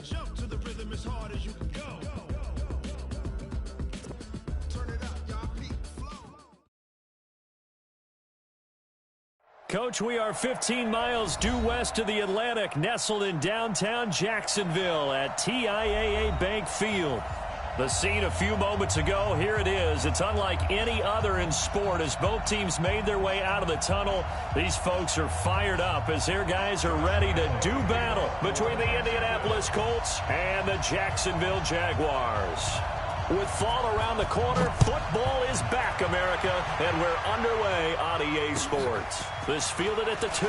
Jump to the rhythm as hard as you can go. Turn it up, y'all. Peak flow. Coach, we are 15 miles due west of the Atlantic, nestled in downtown Jacksonville at TIAA Bank Field. The scene a few moments ago, here it is. It's unlike any other in sport as both teams made their way out of the tunnel. These folks are fired up as their guys are ready to do battle between the Indianapolis Colts and the Jacksonville Jaguars. With fall around the corner, football is back, America, and we're underway on EA Sports. This fielded at the 2.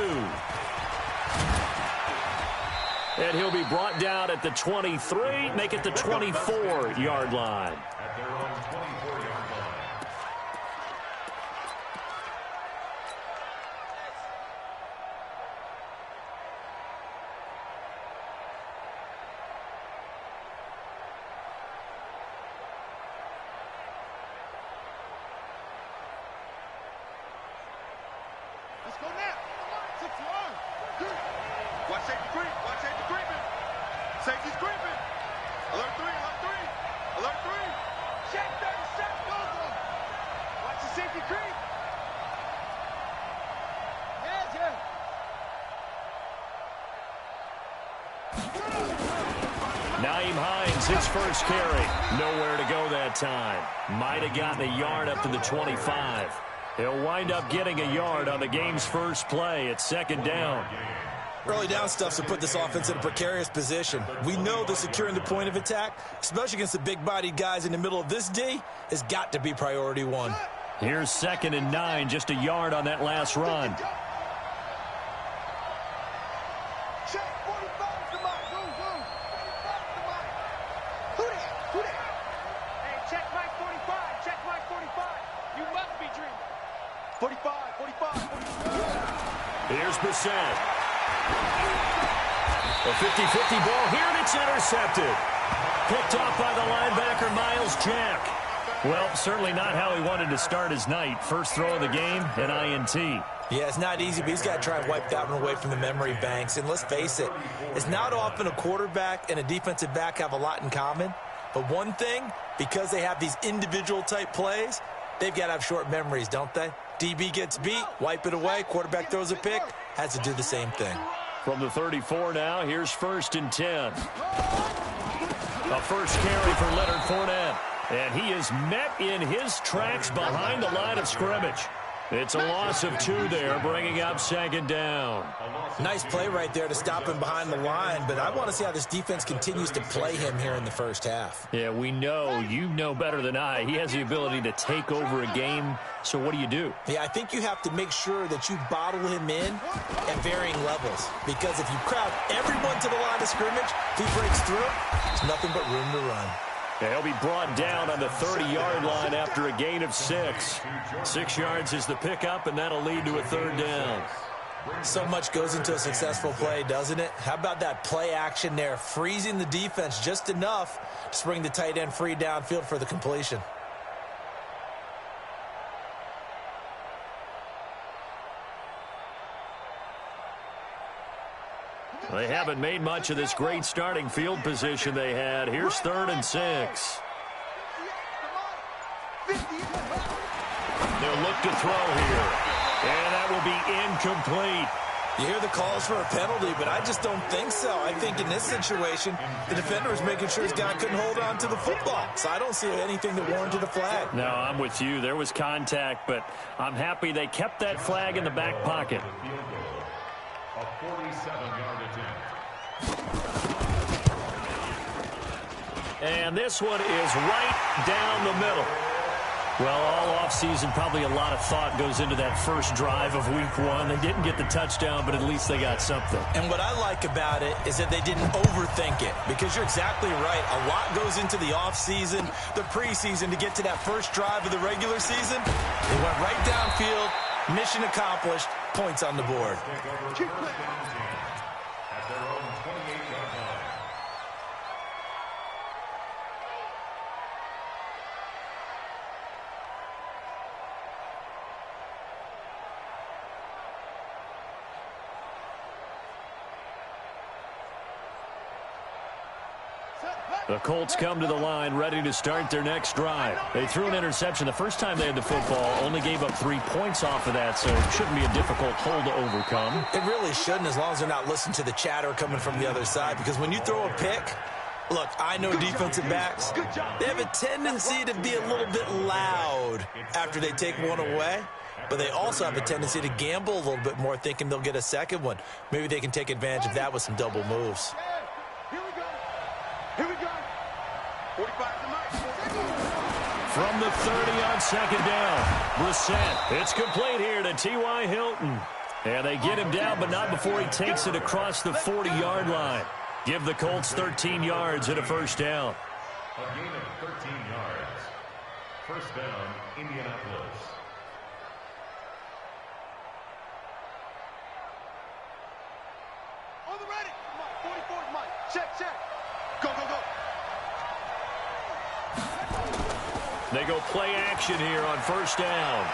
And he'll be brought down at the 23, make it the 24-yard line. At their own 24-yard line. Let's go now. 6 yards. Watch safety creep. Watch safety creeping. Safety's creeping. Alert 3. Alert 3. Alert 3. Check 37. Go. Watch the safety creep. Yeah. Naeem Hines, his first carry. Nowhere to go that time. Might have gotten a yard up to the 25. He'll wind up getting a yard on the game's first play at second down. Early down stuff's to put this offense in a precarious position. We know that securing the point of attack, especially against the big-bodied guys in the middle of this D, has got to be priority one. Here's 2nd and 9, just a yard on that last run. Check 45 to Mike. Go. 45 to Mike. Who that? Hey, check Mike 45. Check Mike 45. You must be dreaming. 45. Here's Bissett. A 50-50 ball here, and it's intercepted. Picked off by the linebacker, Miles Jack. Well, certainly not how he wanted to start his night. First throw of the game, an INT. Yeah, it's not easy, but he's got to try and wipe that one away from the memory banks. And let's face it, it's not often a quarterback and a defensive back have a lot in common. But one thing, because they have these individual type plays, they've got to have short memories, don't they? DB gets beat, wipe it away, quarterback throws a pick, has to do the same thing. From the 34 now, here's 1st and 10. A first carry for Leonard Fournette. And he is met in his tracks behind the line of scrimmage. It's a loss of 2 there, bringing up 2nd down. Nice play right there to stop him behind the line, but I want to see how this defense continues to play him here in the first half. Yeah, we know, you know better than I, he has the ability to take over a game, so what do? Yeah, I think you have to make sure that you bottle him in at varying levels, because if you crowd everyone to the line of scrimmage, if he breaks through, there's nothing but room to run. Yeah, he'll be brought down on the 30-yard line after a gain of 6. 6 yards is the pickup, and that'll lead to a 3rd down. So much goes into a successful play, doesn't it? How about that play action there, freezing the defense just enough to spring the tight end free downfield for the completion. They haven't made much of this great starting field position they had. Here's 3rd and 6. They'll look to throw here. And that will be incomplete. You hear the calls for a penalty, but I just don't think so. I think in this situation, the defender was making sure his guy couldn't hold on to the football. So I don't see anything that warranted a flag. No, I'm with you. There was contact, but I'm happy they kept that flag in the back pocket. A 47-yard attempt. And this one is right down the middle. Well, all offseason, probably a lot of thought goes into that first drive of week 1. They didn't get the touchdown, but at least they got something. And what I like about it is that they didn't overthink it, because you're exactly right. A lot goes into the offseason, the preseason, to get to that first drive of the regular season. They went right downfield, mission accomplished, points on the board. At their own 28-yard line. The Colts come to the line ready to start their next drive. They threw an interception the first time they had the football, only gave up 3 points off of that, so it shouldn't be a difficult hole to overcome. It really shouldn't, as long as they're not listening to the chatter coming from the other side, because when you throw a pick, look, I know defensive backs, they have a tendency to be a little bit loud after they take one away, but they also have a tendency to gamble a little bit more, thinking they'll get a second one. Maybe they can take advantage of that with some double moves. Here we go. Here we go. 45 to Mike. From the 30 on second down, Brissett. It's complete here to T.Y. Hilton. And they get him down, but not before he takes it across the 40-yard line. Give the Colts 13 yards and a first down. A gain of 13 yards. First down, Indianapolis. On the ready. Come on, 44 Mike. Check, check. Go, go, go. They go play action here on first down.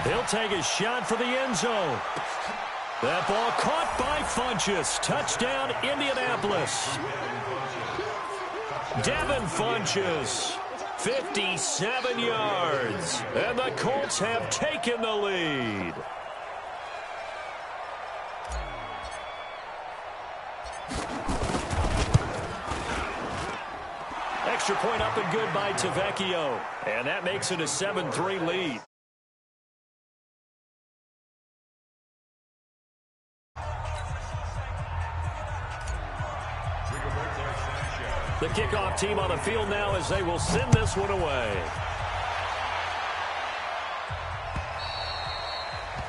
They'll take a shot for the end zone. That ball caught by Funchess. Touchdown, Indianapolis. Devin Funchess, 57 yards. And the Colts have taken the lead. Extra point up and good by Tavecchio. And that makes it a 7-3 lead. The kickoff team on the field now as they will send this one away.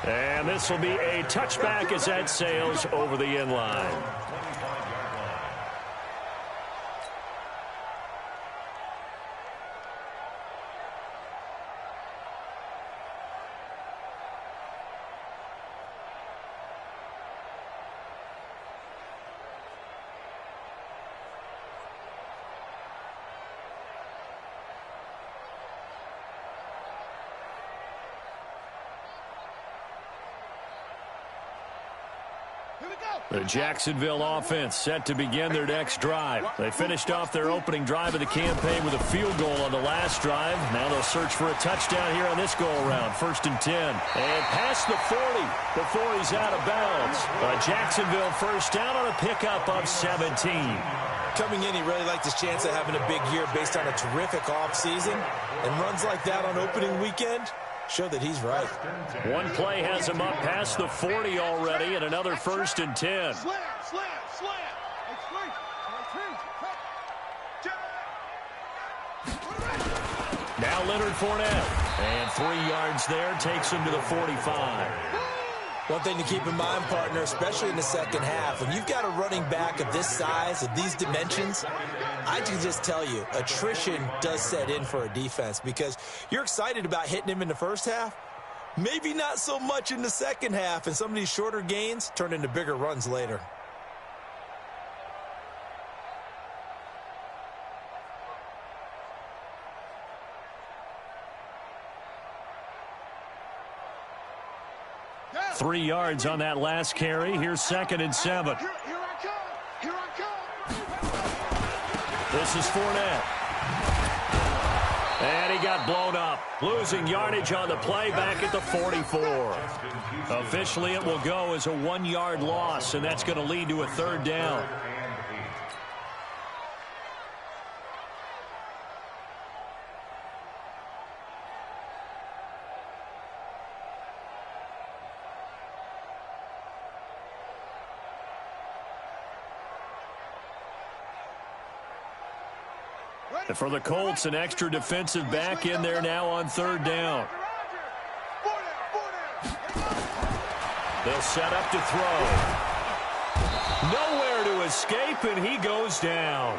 And this will be a touchback as that sails over the end line. The Jacksonville offense set to begin their next drive. They finished off their opening drive of the campaign with a field goal on the last drive. Now they'll search for a touchdown here on this go-around. 1st and 10. And past the 40 before he's out of bounds. A Jacksonville first down on a pickup of 17. Coming in, he really liked his chance of having a big year based on a terrific offseason. And runs like that on opening weekend show that he's right. One play has him up past the 40 already, and another 1st and 10. Slam, slam, slam. Now Leonard Fournette. And 3 yards there takes him to the 45. One thing to keep in mind, partner, especially in the second half, when you've got a running back of this size, of these dimensions, I can just tell you, attrition does set in for a defense because you're excited about hitting him in the first half, maybe not so much in the second half, and some of these shorter gains turn into bigger runs later. Yeah. 3 yards on that last carry. Here's 2nd and 7. Here I come. Here I come. This is Fournette. And he got blown up. Losing yardage on the play back at the 44. Officially, it will go as a 1-yard loss, and that's going to lead to a 3rd down. And for the Colts, an extra defensive back in there now on 3rd down. They'll set up to throw. Nowhere to escape, and he goes down.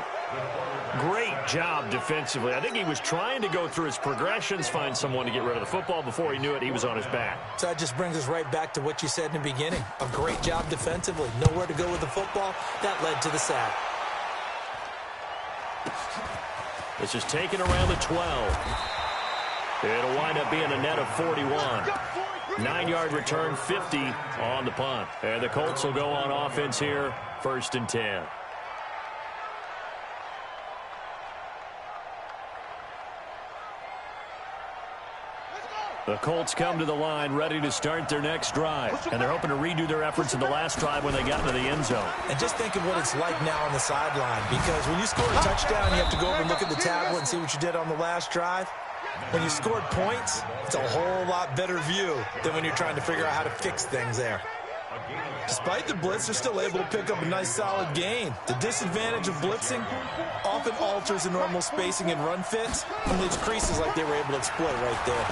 Great job defensively. I think he was trying to go through his progressions, find someone to get rid of the football. Before he knew it, he was on his back. So that just brings us right back to what you said in the beginning. A great job defensively. Nowhere to go with the football. That led to the sack. This is taken around the 12. It'll wind up being a net of 41. 9-yard return, 50 on the punt. And the Colts will go on offense here, 1st and 10. The Colts come to the line ready to start their next drive. And they're hoping to redo their efforts in the last drive when they got into the end zone. And just think of what it's like now on the sideline. Because when you score a touchdown, you have to go over and look at the tablet and see what you did on the last drive. When you scored points, it's a whole lot better view than when you're trying to figure out how to fix things there. Despite the blitz, they're still able to pick up a nice solid gain. The disadvantage of blitzing often alters the normal spacing and run fits, and leaves creases like they were able to exploit right there.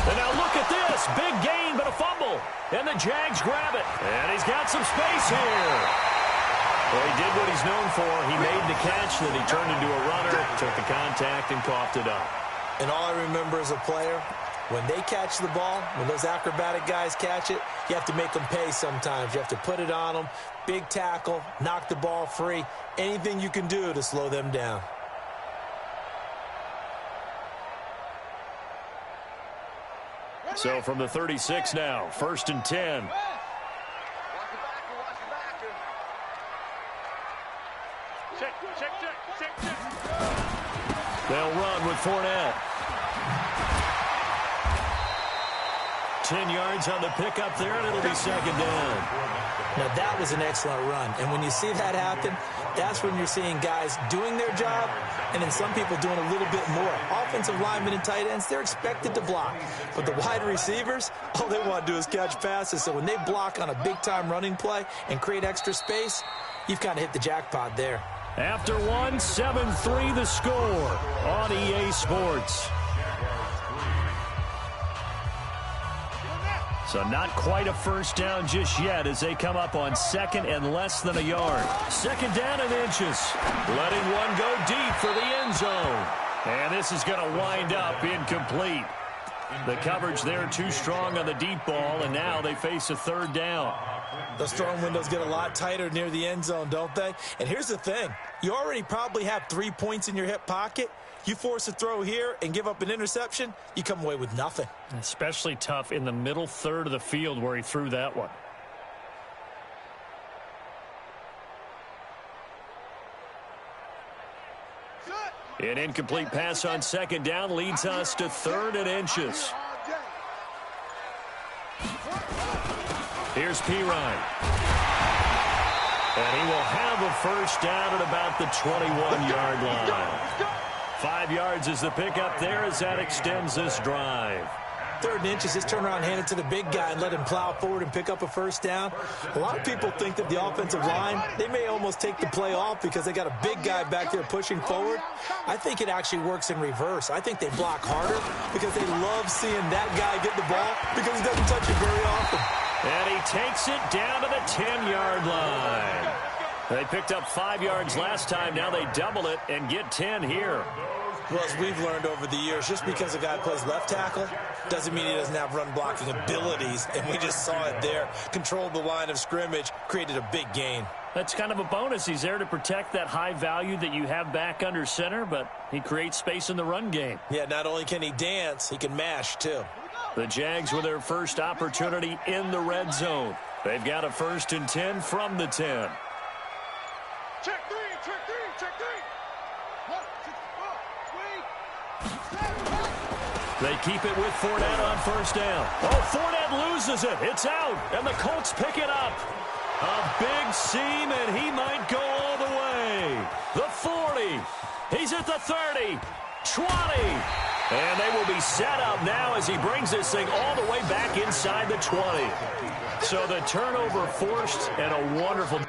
And now look at this. Big gain, but a fumble. And the Jags grab it. And he's got some space here. Well, he did what he's known for. He made the catch, then he turned into a runner, took the contact, and coughed it up. And all I remember as a player, when they catch the ball, when those acrobatic guys catch it, you have to make them pay sometimes. You have to put it on them, big tackle, knock the ball free, anything you can do to slow them down. So from the 36 now, 1st and 10. They'll run with Fournette. 10 yards on the pickup there, and it'll be 2nd down. Now, that was an excellent run. And when you see that happen, that's when you're seeing guys doing their job and then some people doing a little bit more. Offensive linemen and tight ends, they're expected to block. But the wide receivers, all they want to do is catch passes. So when they block on a big-time running play and create extra space, you've kind of hit the jackpot there. After one, 7-3 the score on EA Sports. So not quite a first down just yet as they come up on 2nd and less than a yard. 2nd down and inches. Letting one go deep for the end zone. And this is going to wind up incomplete. The coverage there too strong on the deep ball, and now they face a 3rd down. Those throwing windows get a lot tighter near the end zone, don't they? And here's the thing. You already probably have 3 points in your hip pocket. You force a throw here and give up an interception, you come away with nothing. Especially tough in the middle third of the field where he threw that one. An incomplete pass on 2nd down leads us to 3rd and inches. Here's Pirine. And he will have a first down at about the 21-yard line. 5 yards is the pickup there as that extends this drive. 3rd and inches, just turn around, hand it to the big guy, and let him plow forward and pick up a first down. A lot of people think that the offensive line, they may almost take the play off because they got a big guy back there pushing forward. I think it actually works in reverse. I think they block harder because they love seeing that guy get the ball because he doesn't touch it very often. And he takes it down to the 10-yard line. They picked up 5 yards last time. Now they double it and get 10 here. Well, as we've learned over the years, just because a guy plays left tackle doesn't mean he doesn't have run blocking abilities. And we just saw it there. Controlled the line of scrimmage, created a big gain. That's kind of a bonus. He's there to protect that high value that you have back under center, but he creates space in the run game. Yeah, not only can he dance, he can mash too. The Jags with their first opportunity in the red zone. They've got a 1st and 10 from the 10. Check three, check three, check three. 1, 2, 3. They keep it with Fournette on first down. Oh, Fournette loses it. It's out, and the Colts pick it up. A big seam, and he might go all the way. The 40. He's at the 30. 20. And they will be set up now as he brings this thing all the way back inside the 20. So the turnover forced and a wonderful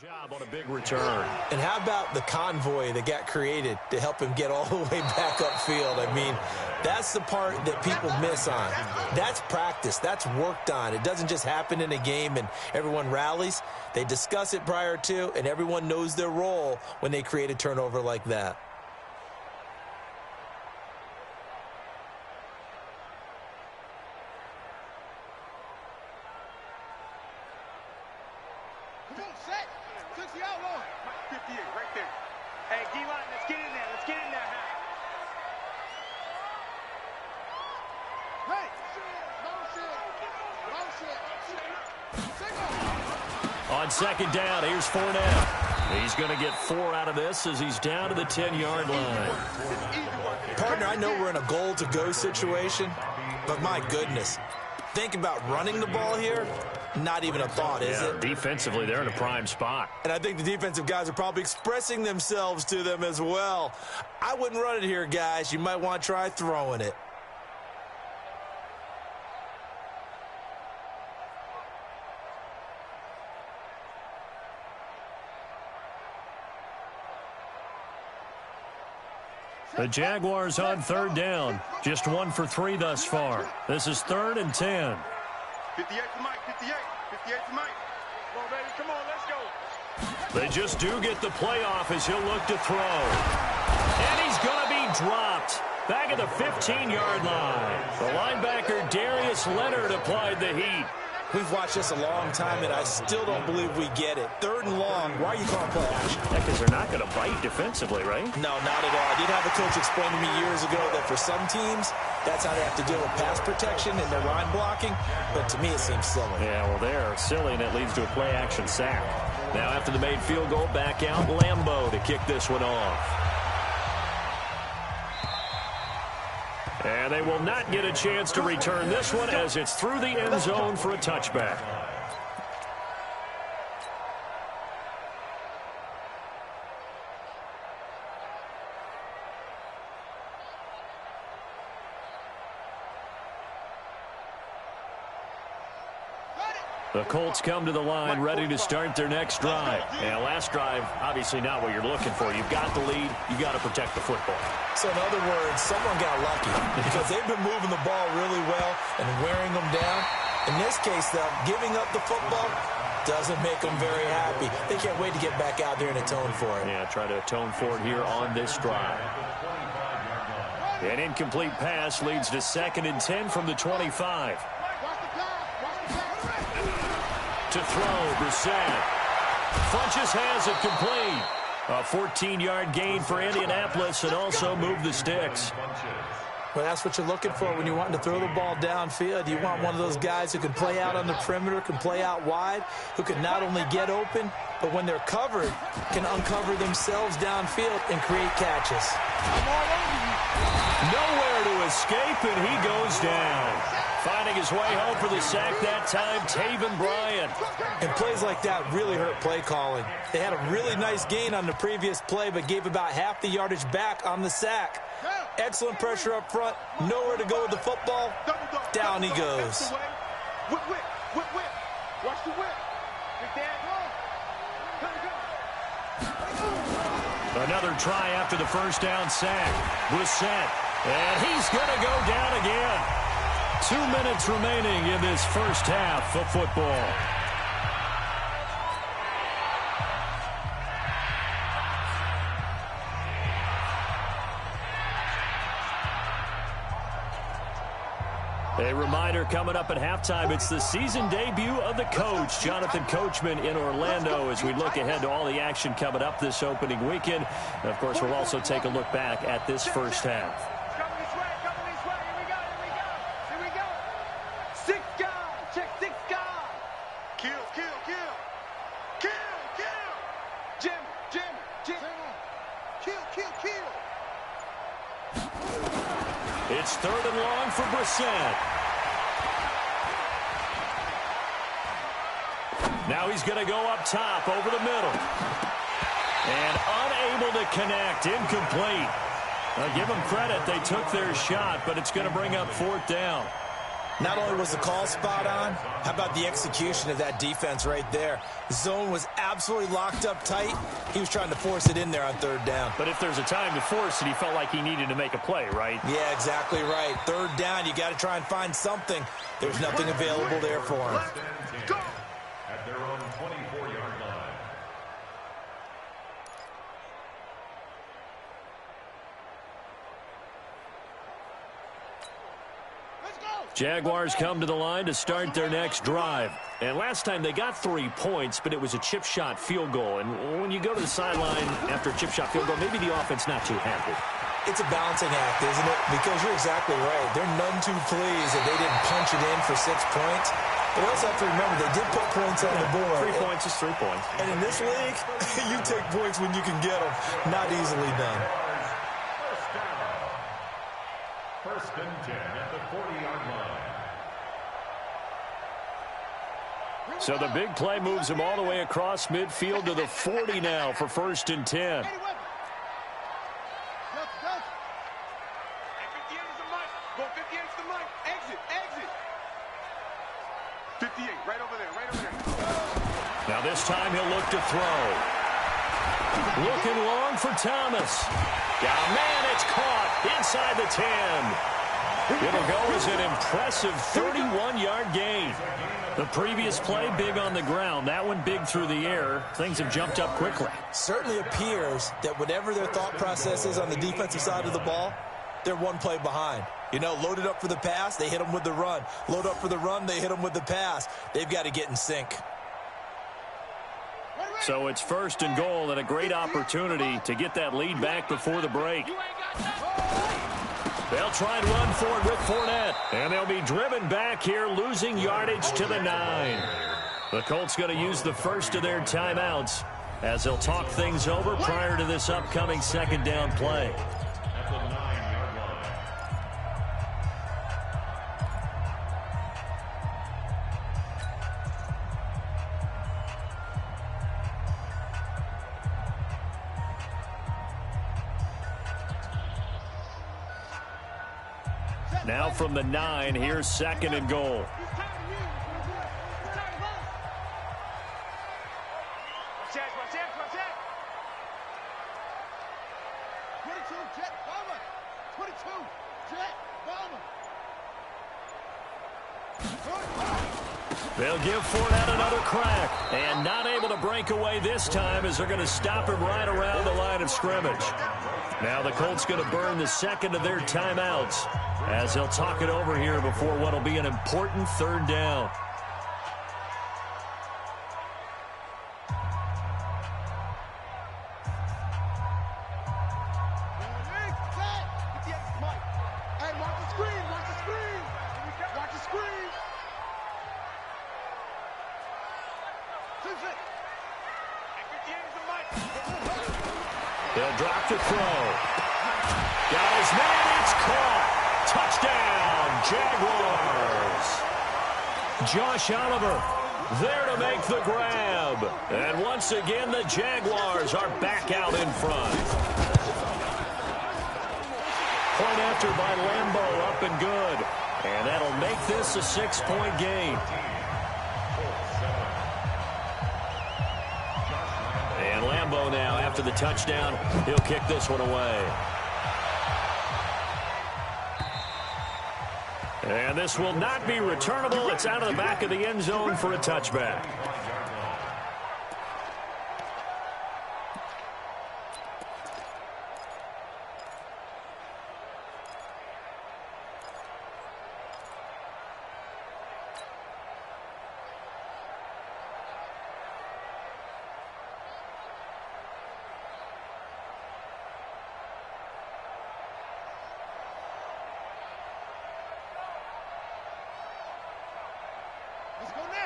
job on a big return. And how about the convoy that got created to help him get all the way back upfield? I mean, that's the part that people miss on. That's practice. That's worked on. It doesn't just happen in a game and everyone rallies. They discuss it prior to, and everyone knows their role when they create a turnover like that. Come on, set. 60 out long. 58 right there. Hey, D-line, let's get in there. Let's get in there. Hey, On On second down, here's Fournette. He's going to get 4 out of this as he's down to the 10-yard line. Partner, I know we're in a goal-to-go situation, but my goodness, think about running the ball here. Not even a thought, is it? Defensively, they're in a prime spot. And I think the defensive guys are probably expressing themselves to them as well. I wouldn't run it here, guys. You might want to try throwing it. The Jaguars on third down. Just 1 for 3 thus far. This is 3rd and 10. 58 for Mike, 58. 58 for Mike. Come on, baby, come on, let's go. They just do get the playoff as he'll look to throw. And he's going to be dropped. Back at the 15-yard line. The linebacker Darius Leonard applied the heat. We've watched this a long time, and I still don't believe we get it. 3rd and long. Why are you calling play action? Yeah, because they're not going to bite defensively, right? No, not at all. I did have a coach explain to me years ago that for some teams, that's how they have to deal with pass protection and their line blocking. But to me, it seems silly. Yeah, well, they're silly, and it leads to a play-action sack. Now, after the made field goal, back out Lambeau to kick this one off. And they will not get a chance to return this one as it's through the end zone for a touchback. The Colts come to the line ready to start their next drive. And last drive, obviously not what you're looking for. You've got the lead. You've got to protect the football. So in other words, someone got lucky because they've been moving the ball really well and wearing them down. In this case, though, giving up the football doesn't make them very happy. They can't wait to get back out there and atone for it. Yeah, try to atone for it here on this drive. An incomplete pass leads to 2nd and 10 from the 25. To throw, Brissett. Funches has it complete. A 14-yard gain for Indianapolis and also move the sticks. Well, that's what you're looking for when you're wanting to throw the ball downfield. You want one of those guys who can play out on the perimeter, can play out wide, who can not only get open, but when they're covered, can uncover themselves downfield and create catches. Nowhere to escape, and he goes down. Finding his way home for the sack that time, Taven Bryan. And plays like that really hurt play calling. They had a really nice gain on the previous play, but gave about half the yardage back on the sack. Excellent pressure up front. Nowhere to go with the football. Down he goes. Whip, whip, whip, whip. Watch the whip. Big Dan. Another try after the first down sack. Brissett. And he's going to go down again. 2 minutes remaining in this first half of football. A reminder coming up at halftime, it's the season debut of the coach, Jonathan Coachman in Orlando, as we look ahead to all the action coming up this opening weekend. And, of course, we'll also take a look back at this first half. It's 3rd and long for Brissett. Now he's going to go up top over the middle. And unable to connect, incomplete. Give them credit, they took their shot, but it's going to bring up 4th down. Not only was the call spot on, how about the execution of that defense right there? The zone was absolutely locked up tight. He was trying to force it in there on 3rd down. But if there's a time to force it, he felt like he needed to make a play, right? Yeah, exactly right. 3rd down, you got to try and find something. There's nothing available there for him. At their own 24-yard line. Jaguars come to the line to start their next drive. And last time they got 3 points, but it was a chip shot field goal. And when you go to the sideline after a chip shot field goal, maybe the offense not too happy. It's a balancing act, isn't it? Because you're exactly right. They're none too pleased that they didn't punch it in for 6 points. But also have to remember, they did put points on the board. 3 points is 3 points. And in this league, you take points when you can get them. Not easily done. First and 10 at the 40-yard line. So the big play moves him all the way across midfield to the 40 now for first and 10. Go 58 to the mic. Exit, exit. 58, right over there, right over there. Now this time he'll look to throw. Looking long for Thomas. Yeah, man, it's caught inside the 10. It'll go as an impressive 31-yard gain. The previous play, big on the ground. That one big through the air. Things have jumped up quickly. Certainly appears that whatever their thought process is on the defensive side of the ball, they're one play behind. You know, loaded up for the pass, they hit them with the run. Load up for the run, they hit them with the pass. They've got to get in sync. So it's first and goal and a great opportunity to get that lead back before the break. They'll try and run for it with Fournette. And they'll be driven back here, losing yardage to the 9. The Colts going to use the first of their timeouts as they'll talk things over prior to this upcoming second down play. At the 9-yard line. Now from the 9, here's second and goal. They'll give Fournette another crack, and not able to break away this time as they're going to stop him right around the line of scrimmage. Now the Colts going to burn the second of their timeouts as they'll talk it over here before what will be an important third down. They'll drop to throw. Got his man, it's caught. Touchdown, Jaguars. Josh Oliver there to make the grab. And once again, the Jaguars are back out in front. Point after by Lambeau, up and good. And that'll make this a 6-point game. And Lambeau now, after the touchdown, he'll kick this one away. And this will not be returnable. It's out of the back of the end zone for a touchback.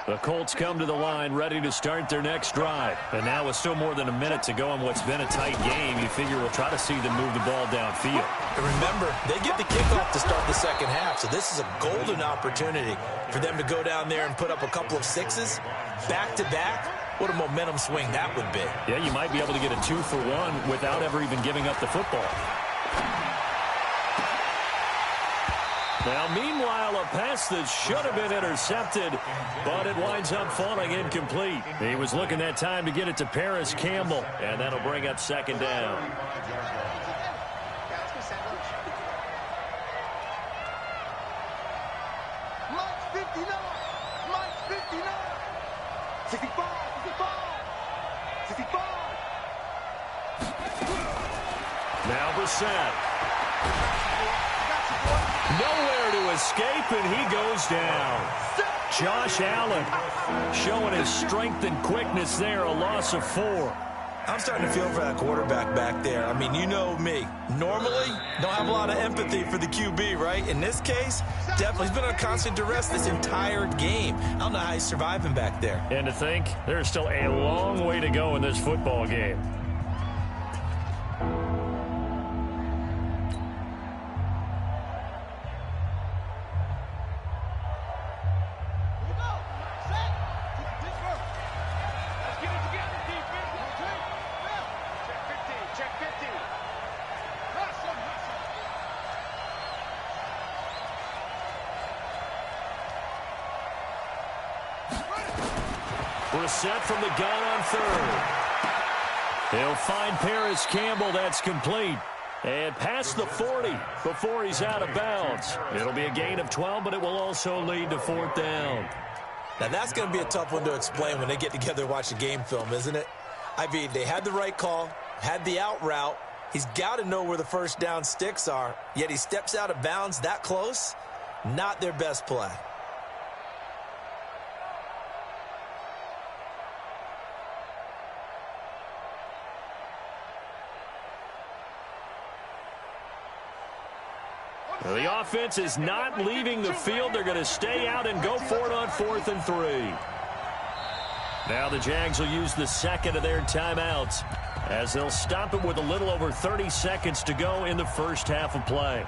The Colts come to the line ready to start their next drive. And now with still more than a minute to go in what's been a tight game, you figure we'll try to see them move the ball downfield. And remember, they get the kickoff to start the second half, so this is a golden opportunity for them to go down there and put up a couple of sixes back-to-back. What a momentum swing that would be. Yeah, you might be able to get a 2-for-1 without ever even giving up the football. Now, meanwhile, a pass that should have been intercepted, but it winds up falling incomplete. He was looking that time to get it to Paris Campbell, and that'll bring up second down. Mike 59! Mike 59! 65! 65! 65! Now Brissett. Nowhere to escape, and he goes down. Josh Allen showing his strength and quickness there, a loss of 4. I'm starting to feel for that quarterback back there. I mean, you know me. Normally, don't have a lot of empathy for the QB, right? In this case, definitely. He's been on constant duress this entire game. I don't know how he's surviving back there. And to think, there's still a long way to go in this football game. Set from the gun on third. He'll find Paris Campbell. That's complete. And past the 40 before he's out of bounds. It'll be a gain of 12, but it will also lead to 4th down. Now, that's going to be a tough one to explain when they get together and watch the game film, isn't it? I mean, they had the right call, had the out route. He's got to know where the first down sticks are, yet he steps out of bounds that close. Not their best play. The offense is not leaving the field. They're going to stay out and go for it on 4th and 3. Now the Jags will use the second of their timeouts as they'll stop it with a little over 30 seconds to go in the first half of play.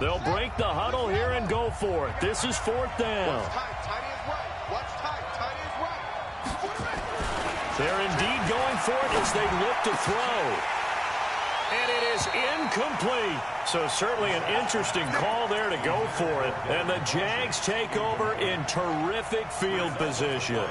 They'll break the huddle here and go for it. This is 4th down. They're indeed going for it as they look to throw. And it is incomplete. So certainly an interesting call there to go for it. And the Jags take over in terrific field position.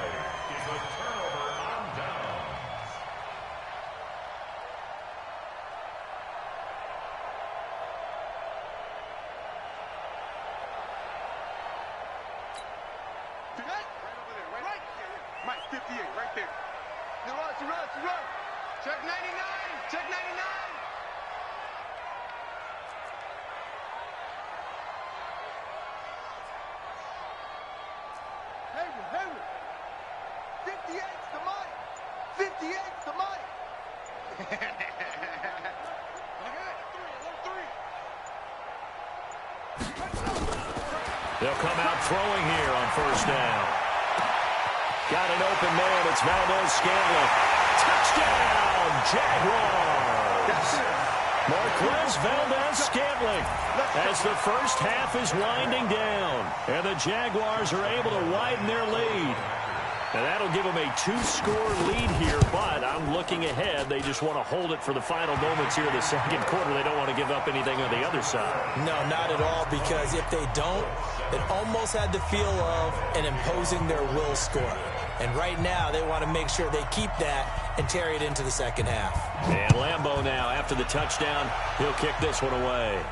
They'll come out throwing here on 1st down. Got an open man. It's Valdez-Scantling. Touchdown, Jaguars. Marquez Valdez-Scantling as the first half is winding down. And the Jaguars are able to widen their lead. And that'll give them a 2-score lead here, but I'm looking ahead. They just want to hold it for the final moments here in the second quarter. They don't want to give up anything on the other side. No, not at all, because if they don't, it almost had the feel of an imposing their will score. And right now, they want to make sure they keep that and carry it into the second half. And Lambeau now, after the touchdown, he'll kick this one away.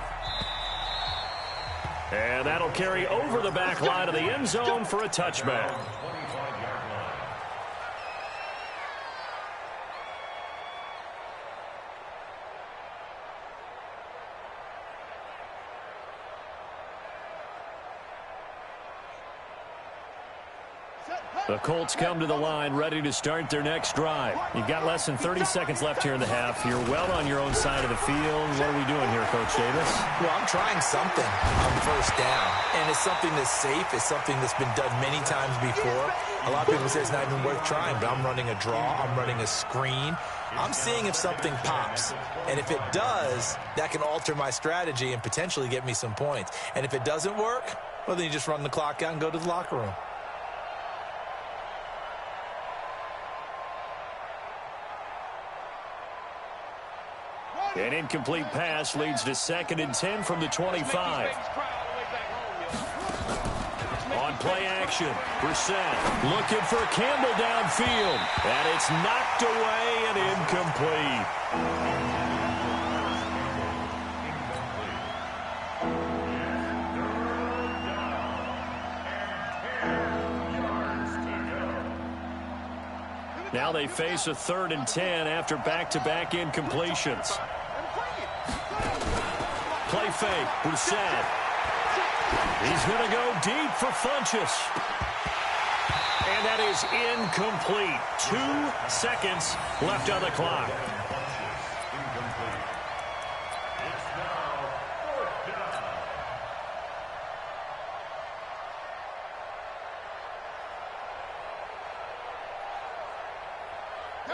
And that'll carry over the back line of the end zone for a touchback. The Colts come to the line ready to start their next drive. You've got less than 30 seconds left here in the half. You're well on your own side of the field. What are we doing here, Coach Davis? Well, I'm trying something on 1st down. And it's something that's safe. It's something that's been done many times before. A lot of people say it's not even worth trying, but I'm running a draw. I'm running a screen. I'm seeing if something pops. And if it does, that can alter my strategy and potentially get me some points. And if it doesn't work, well, then you just run the clock out and go to the locker room. An incomplete pass leads to 2nd and 10 from the 25. On play action, Brissett looking for Campbell downfield. And it's knocked away and incomplete. Now they face a 3rd and 10 after back-to-back incompletions. Play fake. Brissett. He's going to go deep for Funchess. And that is incomplete. 2 seconds left on the clock.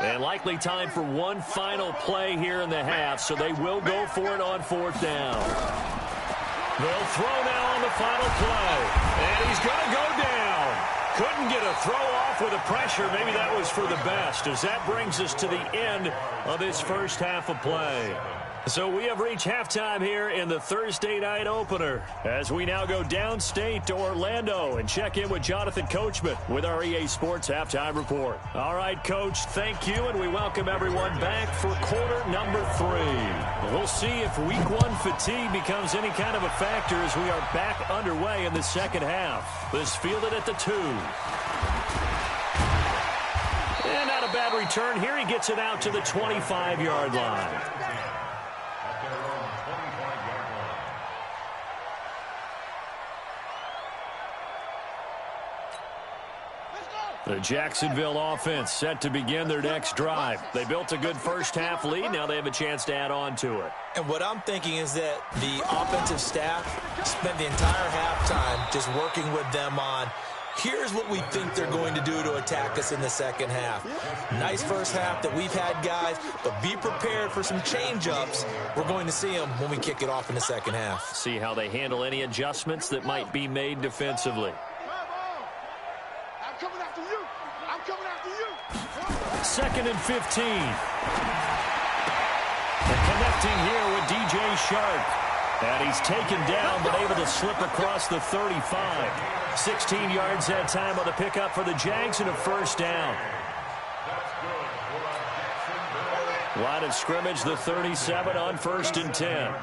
And likely time for one final play here in the half, so they will go for it on 4th down. They'll throw now on the final play, and he's going to go down. Couldn't get a throw off with the pressure. Maybe that was for the best, as that brings us to the end of this first half of play. So we have reached halftime here in the Thursday night opener, as we now go downstate to Orlando and check in with Jonathan Coachman with our EA Sports Halftime Report. All right, Coach, thank you, and we welcome everyone back for quarter number 3. We'll see if week 1 fatigue becomes any kind of a factor as we are back underway in the second half. This fielded at the 2. And not a bad return here. He gets it out to the 25-yard line. The Jacksonville offense set to begin their next drive. They built a good first half lead. Now they have a chance to add on to it. And what I'm thinking is that the offensive staff spent the entire halftime just working with them on, here's what we think they're going to do to attack us in the second half. Nice first half that we've had, guys, but be prepared for some change-ups. We're going to see them when we kick it off in the second half. See how they handle any adjustments that might be made defensively. Second and 15. They're connecting here with DJ Shark. And he's taken down, but able to slip across the 35. 16 yards that time on the pickup for the Jags and a first down. Line of scrimmage, the 37 on 1st and 10.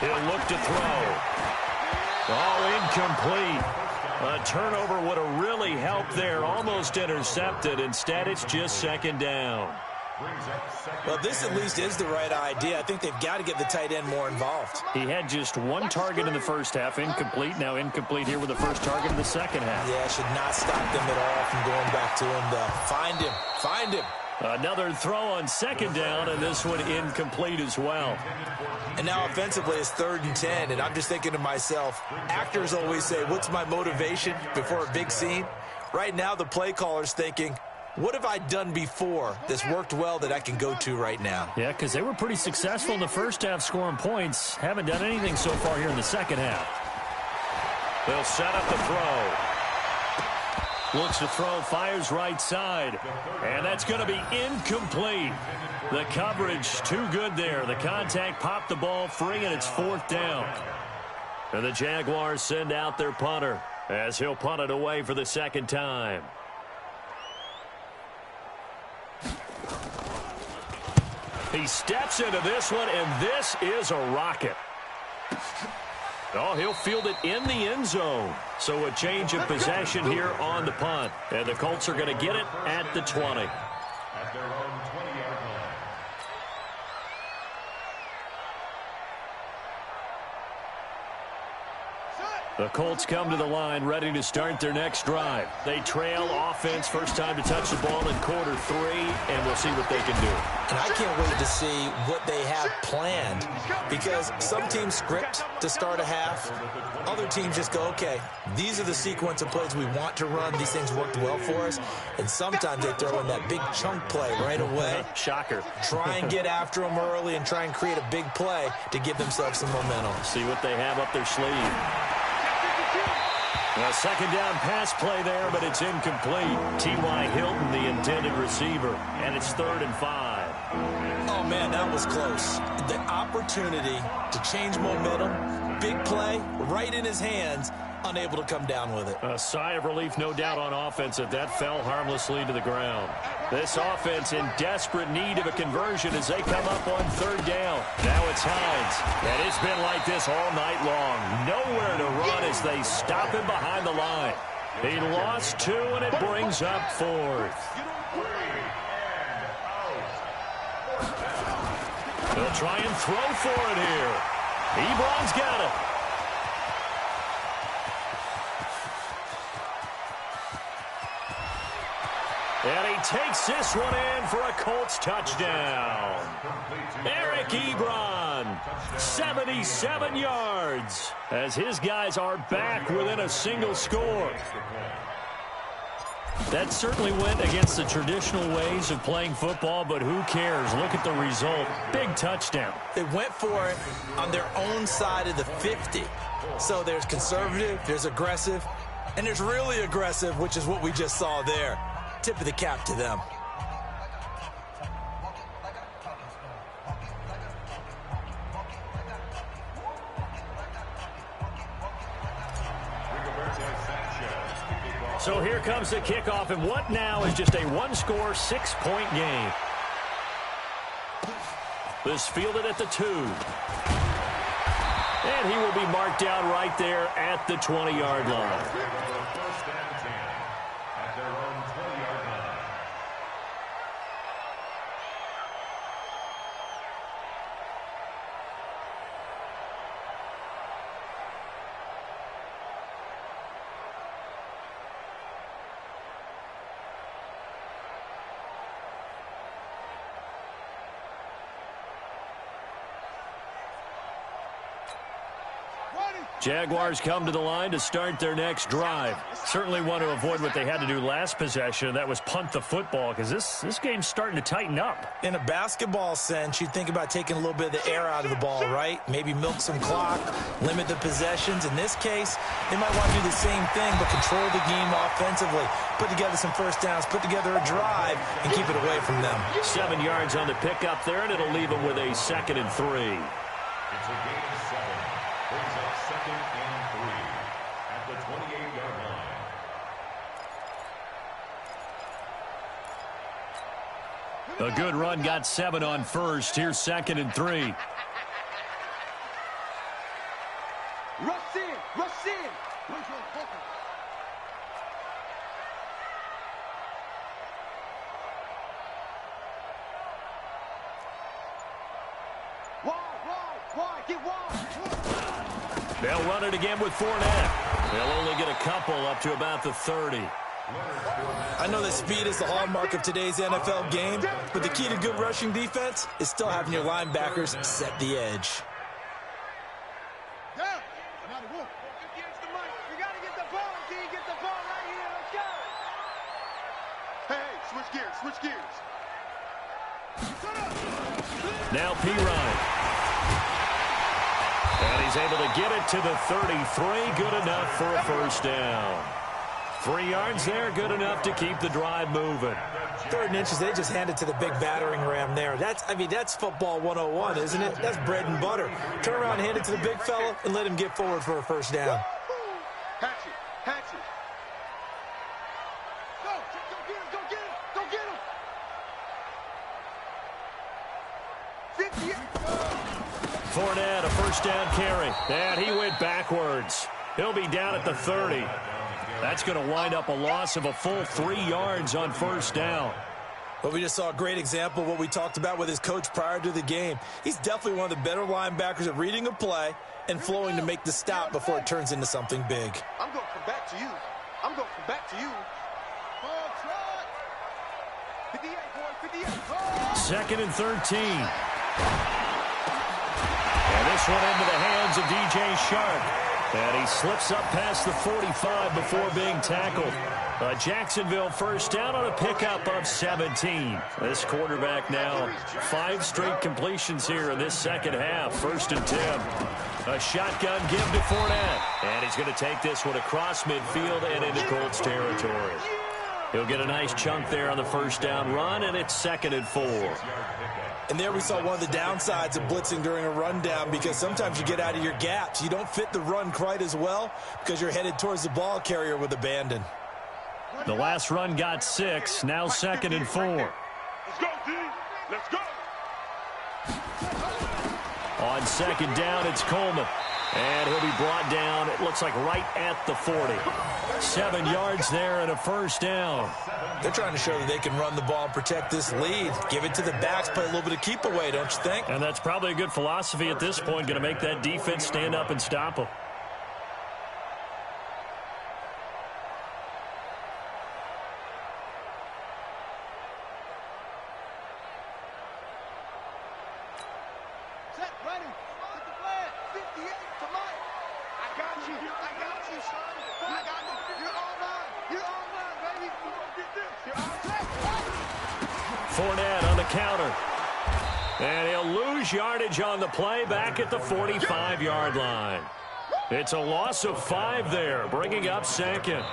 He'll look to throw. All incomplete. A turnover would have really helped there. Almost intercepted. Instead, it's just second down. Well, this at least is the right idea. I think they've got to get the tight end more involved. He had just 1 target in the first half. Incomplete. Now incomplete here with the first target in the second half. Yeah, should not stop them at all from going back to him, though. Find him. Find him. Another throw on second down, and this one incomplete as well. And now offensively it's 3rd and 10, and I'm just thinking to myself, actors always say, what's my motivation before a big scene? Right now the play caller's thinking, what have I done before that's worked well that I can go to right now? Yeah, because they were pretty successful in the first half scoring points. Haven't done anything so far here in the second half. They'll set up the throw. Looks to throw, fires right side. And that's going to be incomplete. The coverage too good there. The contact popped the ball free, and it's 4th down. And the Jaguars send out their punter as he'll punt it away for the second time. He steps into this one, and this is a rocket. Oh, he'll field it in the end zone. So a change of possession here on the punt. And the Colts are going to get it at the 20. At their own 20-yard line. The Colts come to the line ready to start their next drive. They trail offense, first time to touch the ball in quarter 3, and we'll see what they can do. And I can't wait to see what they have planned, because some teams script to start a half. Other teams just go, okay, these are the sequence of plays we want to run. These things worked well for us. And sometimes they throw in that big chunk play right away. Shocker. Try and get after them early and try and create a big play to give themselves some momentum. See what they have up their sleeve. A second down pass play there, but it's incomplete. T.Y. Hilton, the intended receiver, and it's 3rd and 5. Oh, man, that was close. The opportunity to change momentum, big play, right in his hands, unable to come down with it. A sigh of relief, no doubt, on offense that fell harmlessly to the ground. This offense in desperate need of a conversion as they come up on third down. Now it's Hines. And it's been like this all night long. Nowhere to run as they stop him behind the line. He lost 2, and it brings up 4th. They'll try and throw for it here. Ebron's got it. And he takes this one in for a Colts touchdown. Eric Ebron, 77 yards, as his guys are back within a single score. That certainly went against the traditional ways of playing football, but who cares? Look at the result. Big touchdown. They went for it on their own side of the 50. So there's conservative, there's aggressive, and there's really aggressive, which is what we just saw there. Tip of the cap to them. So here comes the kickoff, and what now is just a one-score, 6-point game. This fielded at the 2. And he will be marked down right there at the 20-yard line. Jaguars come to the line to start their next drive. Certainly want to avoid what they had to do last possession. That was punt the football, because this game's starting to tighten up. In a basketball sense, you think about taking a little bit of the air out of the ball, right? Maybe milk some clock, limit the possessions. In this case, they might want to do the same thing, but control the game offensively. Put together some first downs, put together a drive, and keep it away from them. 7 yards on the pickup there, and it'll leave them with a 2nd and 3. It's a gain of 7. Brings up 2nd and 3 at the 28-yard line. A good run got 7 on first. Here's 2nd and 3. Rush in, rush in. Wide, get wide. They'll run it again with Fournette. They'll only get a couple up to about the 30. I know that speed is the hallmark of today's NFL game, but the key to good rushing defense is still having your linebackers set the edge. Yeah. Against the mic. You got to get the ball, G. Get the ball right here. Let's go. Hey, switch gears. Now P-Ryan. And he's able to get it to the 33. Good enough for a first down. 3 yards there, good enough to keep the drive moving. 3rd and inches, they just hand it to the big battering ram there. That's football 101, isn't it? That's bread and butter. Turn around, hand it to the big fella, and let him get forward for a first down. Hatch it. Go get him. 50. Fournette, a first down carry. And he went backwards. He'll be down at the 30. That's going to wind up a loss of a full 3 yards on first down. But we just saw a great example of what we talked about with his coach prior to the game. He's definitely one of the better linebackers at reading a play and flowing to make the stop before it turns into something big. I'm going to come back to you. 58, 2nd and 13. And this one into the hands of DJ Shark. And he slips up past the 45 before being tackled. Jacksonville first down on a pickup of 17. This quarterback now 5 straight completions here in this second half. 1st and 10. A shotgun give to Fournette. And he's going to take this one across midfield and into Colts territory. He'll get a nice chunk there on the first down run, and it's 2nd and 4. And there we saw one of the downsides of blitzing during a rundown, because sometimes you get out of your gaps. You don't fit the run quite as well because you're headed towards the ball carrier with abandon. The last run got 6, now 2nd and 4. Let's go, D. Let's go. On 2nd down, it's Coleman. And he'll be brought down, it looks like right at the 40. 7 yards there and a first down. They're trying to show that they can run the ball and protect this lead. Give it to the backs, play a little bit of keep away, don't you think? And that's probably a good philosophy at this point, going to make that defense stand up and stop them. Fournette on the counter. And he'll lose yardage on the play back at the 45-yard line. It's a loss of 5 there, bringing up 2nd.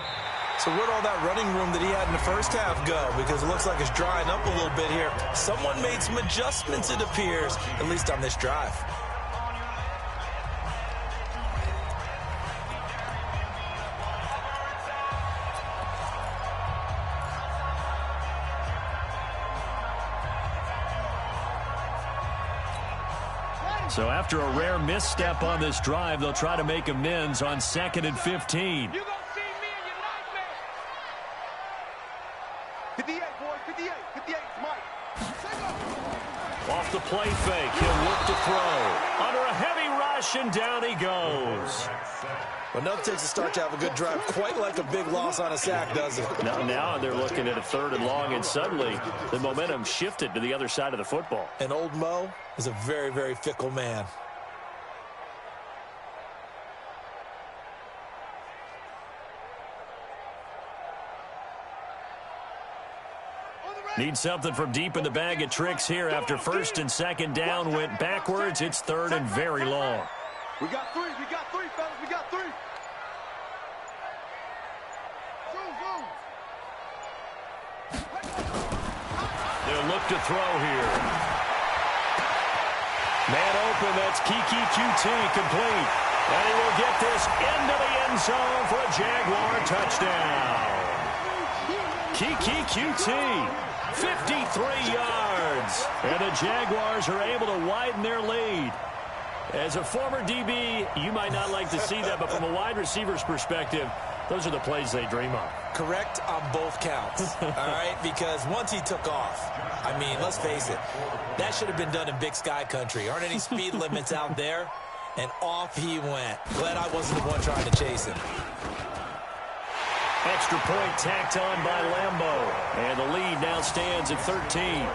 So where'd all that running room that he had in the first half go? Because it looks like it's drying up a little bit here. Someone made some adjustments, it appears, at least on this drive. So after a rare misstep on this drive, they'll try to make amends on 2nd and 15. You gonna see me in your nightmare. 58, boys, 58, 58, Mike. Off the play fake, he'll look to throw. Under a heavy rush, and down he goes. Well, nothing takes a start to have a good drive, quite like a big loss on a sack, does it? Now they're looking at a 3rd and long, and suddenly the momentum shifted to the other side of the football. And old Mo is a very, very fickle man. Need something from deep in the bag of tricks here after 1st and 2nd down went backwards. It's 3rd and very long. We got 3, fellas, we got 3. They'll look to throw here. Man open, that's Kiki QT complete. And he will get this into the end zone for a Jaguar touchdown. Kiki QT, 53 yards. And the Jaguars are able to widen their lead. As a former DB, you might not like to see that, but from a wide receiver's perspective, those are the plays they dream of. Correct on both counts, all right? Because once he took off, I mean, let's face it, that should have been done in Big Sky country. Aren't any speed limits out there? And off he went. Glad I wasn't the one trying to chase him. Extra point tacked on by Lambeau. And the lead now stands at 13.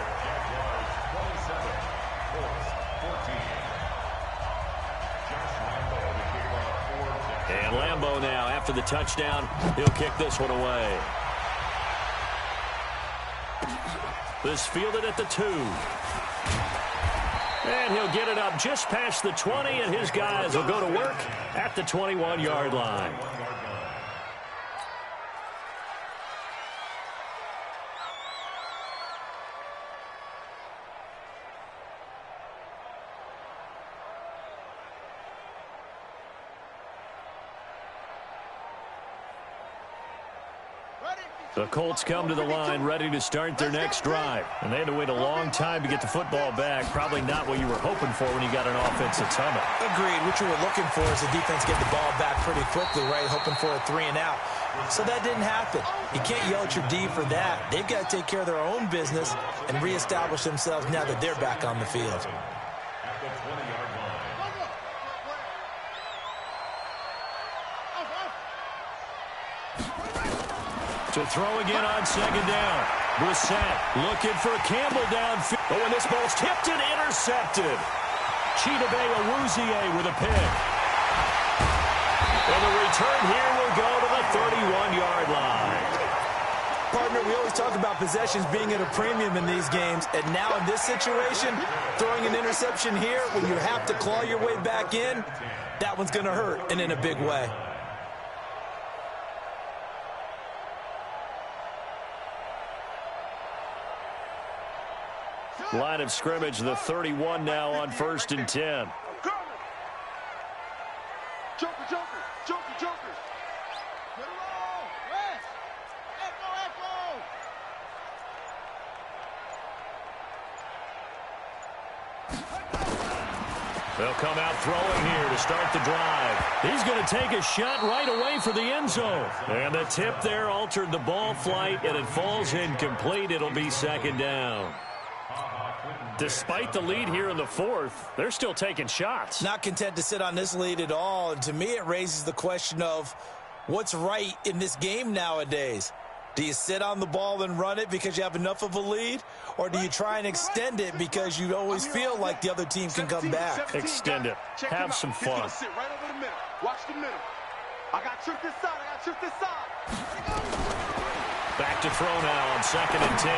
And Lambeau now, after the touchdown, he'll kick this one away. This fielded at the 2. And he'll get it up just past the 20, and his guys will go to work at the 21-yard line. The Colts come to the line ready to start their next drive. And they had to wait a long time to get the football back. Probably not what you were hoping for when you got an offensive tunnel. Agreed. What you were looking for is the defense get the ball back pretty quickly, right? Hoping for a 3 and out. So that didn't happen. You can't yell at your D for that. They've got to take care of their own business and reestablish themselves now that they're back on the field. At the 20-yard line. To throw again on 2nd down. Brissett looking for Campbell downfield. Oh, and this ball's tipped and intercepted. Chidobe Awuzie with a pick. And the return here will go to the 31-yard line. Partner, we always talk about possessions being at a premium in these games, and now in this situation, throwing an interception here when you have to claw your way back in, that one's going to hurt, and in a big way. Line of scrimmage, the 31 now on 1st and 10. Joker, Joker, Joker, Joker. Get it all. Rest. Echo, echo. They'll come out throwing here to start the drive. He's going to take a shot right away for the end zone. And the tip there altered the ball flight, and it falls incomplete. It'll be 2nd down. Despite the lead here in the 4th, they're still taking shots. Not content to sit on this lead at all. And to me, it raises the question of what's right in this game nowadays. Do you sit on the ball and run it because you have enough of a lead? Or do you try and extend it because you always feel like the other team can come back? Extend it. Have some fun. He's sit right over the middle. Watch the middle. I got trick this side. I got trick this side. Back to throw now on 2nd and 10.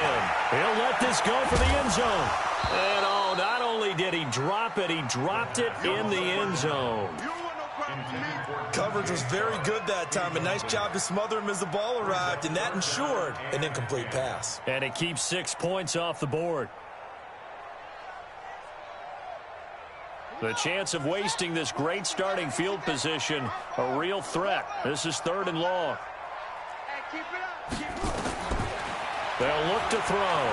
He'll let this go for the end zone. And oh, not only did he drop it, he dropped it in the end zone. Coverage was very good that time. A nice job to smother him as the ball arrived, and that ensured an incomplete pass. And it keeps 6 points off the board. The chance of wasting this great starting field position, a real threat. This is 3rd and long. They'll look to throw.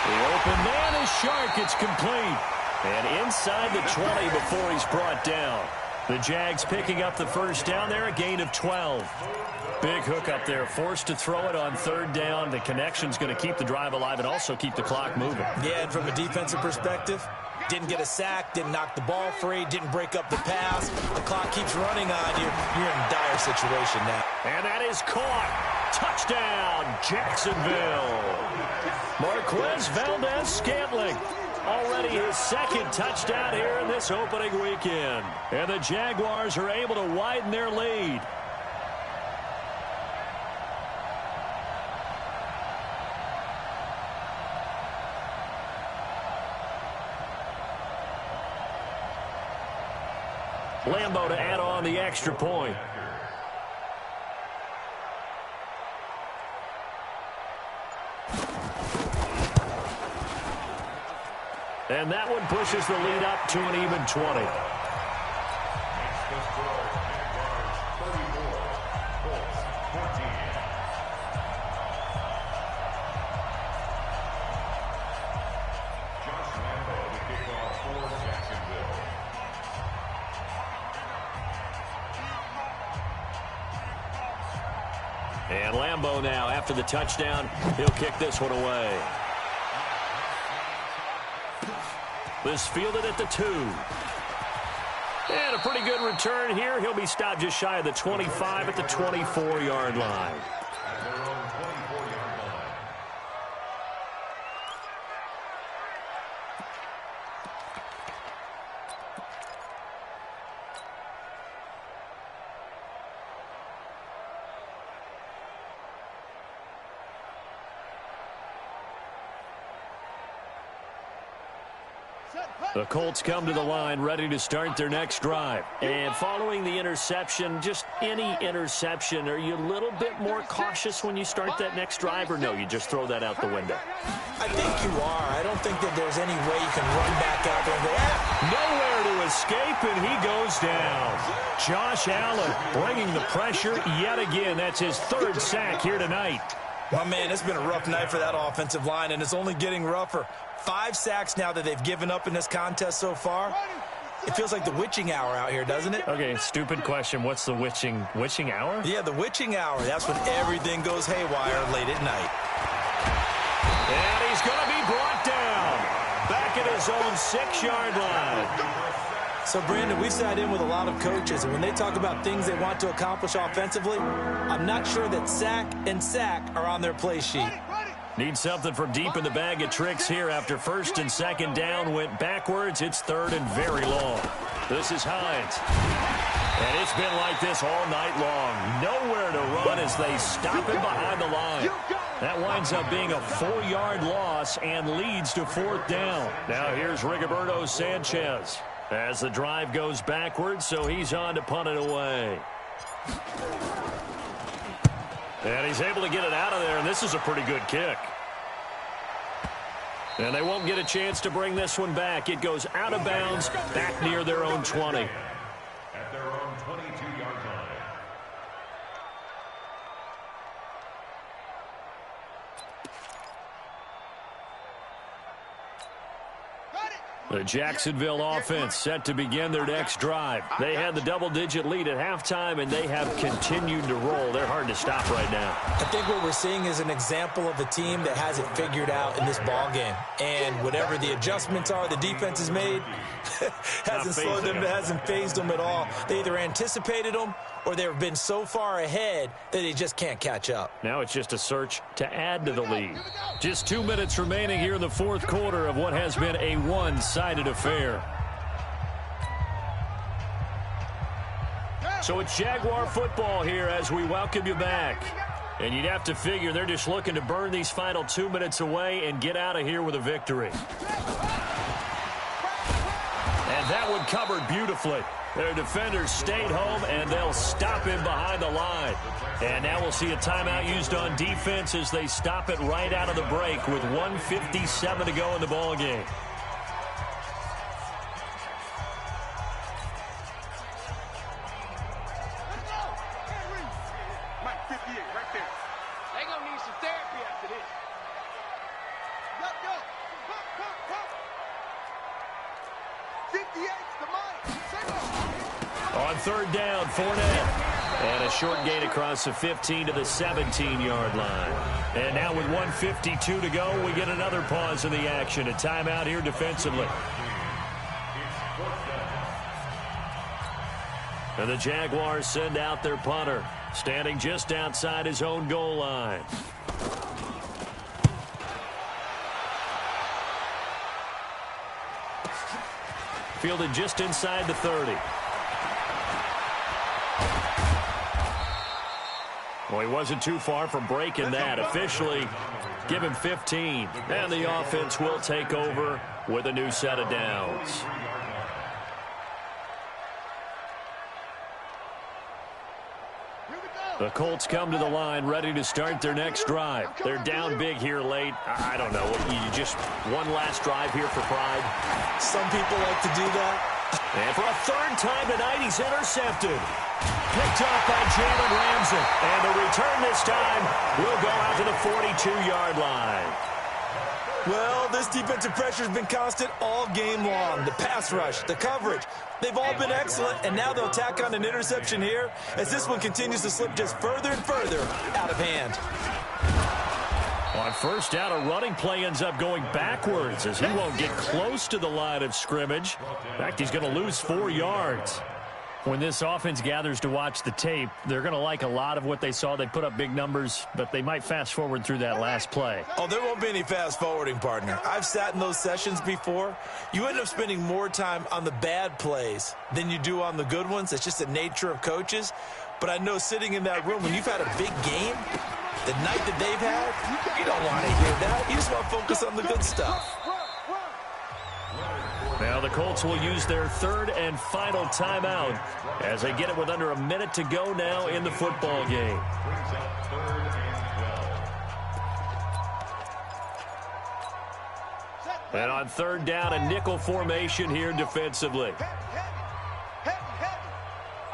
The open man is Shark. It's complete. And inside the 20 before he's brought down. The Jags picking up the 1st down there, a gain of 12. Big hook up there, forced to throw it on 3rd down. The connection's going to keep the drive alive and also keep the clock moving. Yeah, and from a defensive perspective, didn't get a sack, didn't knock the ball free, didn't break up the pass. The clock keeps running on you. You're in a dire situation now. And that is caught. Touchdown, Jacksonville. Marquez Valdez-Scantling. Already his 2nd touchdown here in this opening weekend. And the Jaguars are able to widen their lead. Lambo to add on the extra point. And that one pushes the lead up to an even 20. And Lambo now, after the touchdown, he'll kick this one away. This fielded at the 2. And a pretty good return here. He'll be stopped just shy of the 25 at the 24-yard line. The Colts come to the line ready to start their next drive. And following the interception, just any interception, are you a little bit more cautious when you start that next drive, or no, you just throw that out the window? I think you are. I don't think that there's any way you can run back out there and go, nowhere to escape, and he goes down. Josh Allen bringing the pressure yet again. That's his 3rd sack here tonight. Oh, man, it's been a rough night for that offensive line, and it's only getting rougher. 5 sacks now that they've given up in this contest so far. It feels like the witching hour out here, doesn't it? Okay, stupid question. What's the witching hour? Yeah, the witching hour. That's when everything goes haywire late at night. And he's going to be brought down. Back at his own 6-yard line. So, Brandon, we sat in with a lot of coaches, and when they talk about things they want to accomplish offensively, I'm not sure that sack and sack are on their play sheet. Need something from deep in the bag of tricks here after 1st and 2nd down went backwards. It's 3rd and very long. This is Hines. And it's been like this all night long. Nowhere to run as they stop him behind the line. That winds up being a 4-yard loss and leads to 4th down. Now here's Rigoberto Sanchez as the drive goes backwards, so he's on to punt it away. And he's able to get it out of there, and this is a pretty good kick. And they won't get a chance to bring this one back. It goes out of bounds, back near their own 20. At their own 22-yard line. The Jacksonville offense set to begin their next drive. They had the double-digit lead at halftime, and they have continued to roll. They're hard to stop right now. I think what we're seeing is an example of a team that has it figured out in this ball game. And whatever the adjustments are the defense has made, hasn't slowed them, hasn't phased them at all. They either anticipated them or they've been so far ahead that they just can't catch up. Now it's just a search to add to the lead. Just 2 minutes remaining here in the fourth quarter of what has been a one-sided affair. So it's Jaguar football here as we welcome you back. And you'd have to figure they're just looking to burn these final 2 minutes away and get out of here with a victory. And that one covered beautifully. Their defenders stayed home, and they'll stop him behind the line. And now we'll see a timeout used on defense as they stop it right out of the break with 1:57 to go in the ball game. Mike 58 right there. They gonna need some therapy after this. Go. 58's the Mike. On third down, Fournette. And a short gain across the 15 to the 17-yard line. And now with 1:52 to go, we get another pause in the action. A timeout here defensively. And the Jaguars send out their punter, standing just outside his own goal line. Fielded just inside the 30. Well, he wasn't too far from breaking that. Officially, give him 15. And the offense will take over with a new set of downs. The Colts come to the line ready to start their next drive. They're down big here late. I don't know. You just one last drive here for pride. Some people like to do that. And for a third time tonight, he's intercepted. Picked off by Jalen Ramsey. And the return this time will go out to the 42-yard line. Well, this defensive pressure has been constant all game long. The pass rush, the coverage, they've all been excellent, and now they'll tack on an interception here as this one continues to slip just further and further out of hand. On first down, a running play ends up going backwards as he won't get close to the line of scrimmage. In fact, he's going to lose 4 yards. When this offense gathers to watch the tape, they're going to like a lot of what they saw. They put up big numbers, but they might fast forward through that last play. Oh, there won't be any fast forwarding, partner. I've sat in those sessions before. You end up spending more time on the bad plays than you do on the good ones. It's just the nature of coaches. But I know sitting in that room, when you've had a big game, the night that they've had, you don't want to hear that. You just want to focus on the good stuff. Now the Colts will use their third and final timeout as they get it with under a minute to go now in the football game. And on third down, a nickel formation here defensively.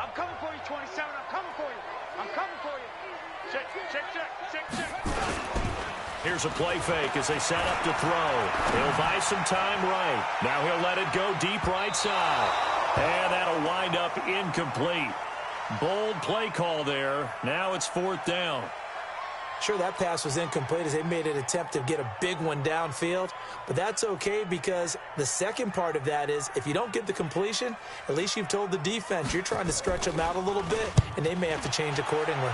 I'm coming for you, 27. I'm coming for you. I'm coming for you. Check. Here's a play fake as they set up to throw. He'll buy some time right. Now he'll let it go deep right side. And that'll wind up incomplete. Bold play call there. Now it's fourth down. Sure, that pass was incomplete as they made an attempt to get a big one downfield. But that's okay because the second part of that is if you don't get the completion, at least you've told the defense you're trying to stretch them out a little bit, and they may have to change accordingly.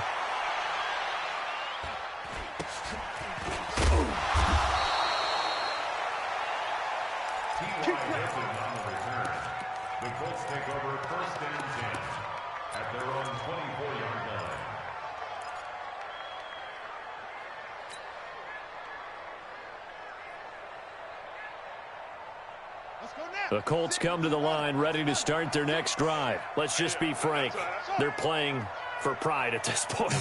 The Colts take over first and 10 at their own 24-yard line. The Colts come to the line ready to start their next drive. Let's just be frank. They're playing for pride at this point.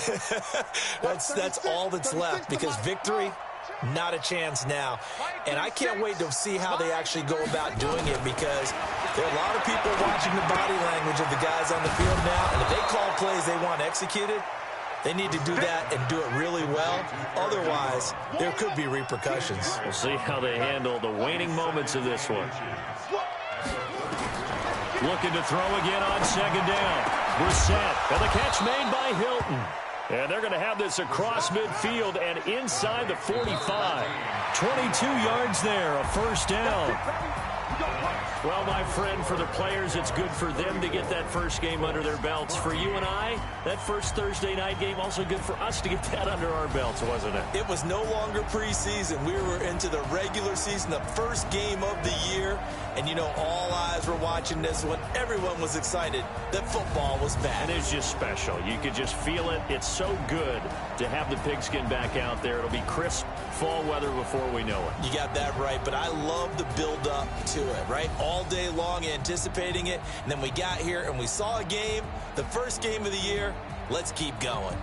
That's all that's left because victory, Not a chance now. And I can't wait to see how they actually go about doing it, because there are a lot of people watching the body language of the guys on the field now, and if they call plays they want executed, they need to do that and do it really well. Otherwise, there could be repercussions. We'll see how they handle the waning moments of this one. Looking to throw again on second down. Brissett, and the catch made by Hilton. And they're going to have this across midfield and inside the 45. 22 yards there, a first down. Well, my friend, for the players, it's good for them to get that first game under their belts. For you and I, that first Thursday night game, also good for us to get that under our belts, wasn't it? It was no longer preseason. We were into the regular season, the first game of the year. And, you know, all eyes were watching this one. Everyone was excited that football was back. And it's just special. You could just feel it. It's so good to have the pigskin back out there. It'll be crisp fall weather before we know it. You got that right, but I love the build-up to it, right? All day long anticipating it, and then we got here and we saw a game, the first game of the year. Let's keep going.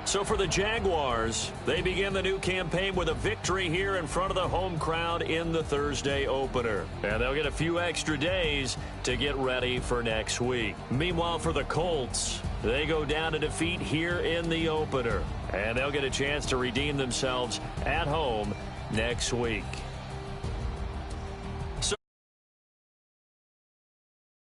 So for the Jaguars, they begin the new campaign with a victory here in front of the home crowd in the Thursday opener. And they'll get a few extra days to get ready for next week. Meanwhile, for the Colts, they go down to defeat here in the opener. And they'll get a chance to redeem themselves at home next week.